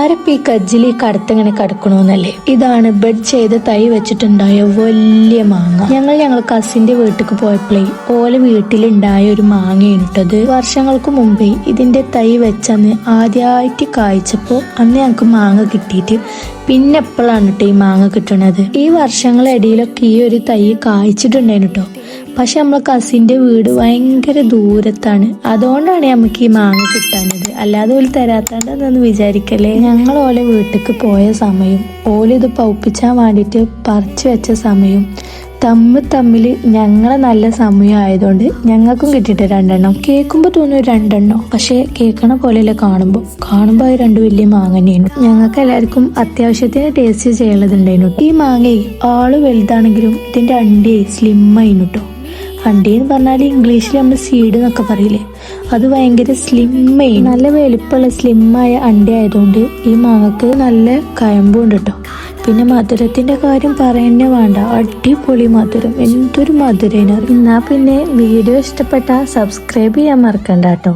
ആരപ്പ ഈ കജ്ജിൽ ഈ കടത്തിങ്ങനെ കിടക്കണോന്നല്ലേ. ഇതാണ് ബെഡ് ചെയ്ത് തൈ വെച്ചിട്ടുണ്ടായ വലിയ മാങ്ങ. ഞങ്ങൾ കസിന്റെ വീട്ടിലേക്ക് പോയപ്പോഴേ ഓലെ വീട്ടിലുണ്ടായ ഒരു മാങ്ങയാണ് ഇട്ടത്. വർഷങ്ങൾക്ക് മുമ്പേ ഇതിന്റെ തൈ വെച്ചന്ന് ആദ്യമായിട്ട് കായ്ച്ചപ്പോ അന്ന് ഞങ്ങക്ക് മാങ്ങ കിട്ടിയിട്ട് പിന്നെ എപ്പോഴാണ് കേട്ടോ ഈ മാങ്ങ കിട്ടണത്. ഈ വർഷങ്ങളിടയിലൊക്കെ ഈ ഒരു തൈ കായ്ച്ചിട്ടുണ്ടായിരുന്നു കേട്ടോ. പക്ഷെ നമ്മളെ കസിന്റെ വീട് ഭയങ്കര ദൂരത്താണ്, അതുകൊണ്ടാണ് നമുക്ക് ഈ മാങ്ങ കിട്ടാനത്. അല്ലാതെ ഓല് തരാത്താണ്ടെന്നൊന്ന് വിചാരിക്കല്ലേ. ഞങ്ങൾ ഓലെ വീട്ടിലേക്ക് പോയ സമയം ഓലിത് പൗപ്പിച്ചാൻ വേണ്ടിയിട്ട് പറിച്ചു വെച്ച സമയം തമ്മിൽ ഞങ്ങളെ നല്ല സമയം ആയതുകൊണ്ട് ഞങ്ങൾക്കും കിട്ടിയിട്ട് 2 എണ്ണം. കേൾക്കുമ്പോൾ തോന്നുന്നു 2 എണ്ണം, പക്ഷെ കേൾക്കണ പോലെയല്ല കാണുമ്പോൾ അത് 2 വലിയ മാങ്ങ തന്നെയാണ്. ഞങ്ങൾക്ക് എല്ലാവർക്കും അത്യാവശ്യത്തിന് ടേസ്റ്റ് ചെയ്യുന്നതുണ്ടായിരുന്നു. ഈ മാങ്ങയെ ആള് വലുതാണെങ്കിലും ഇതിന്റെ അണ്ടി സ്ലിം ആയിരുന്നു കേട്ടോ. അണ്ടി എന്ന് പറഞ്ഞാൽ ഇംഗ്ലീഷിൽ നമ്മൾ സീഡ് എന്നൊക്കെ പറയില്ലേ, അത് ഭയങ്കര സ്ലിമ്മായി നല്ല വലുപ്പമുള്ള സ്ലിമ്മായ അണ്ടി ആയതുകൊണ്ട് ഈ മാങ്ങക്ക് നല്ല കയമ്പുണ്ട് കേട്ടോ. പിന്നെ മധുരത്തിന്റെ കാര്യം പറയുന്നേ വേണ്ട, അടിപൊളി മധുരം, എന്തൊരു മധുരേന. എന്നാ പിന്നെ വീഡിയോ ഇഷ്ടപ്പെട്ടാൽ സബ്സ്ക്രൈബ് ചെയ്യാൻ മറക്കണ്ട കേട്ടോ.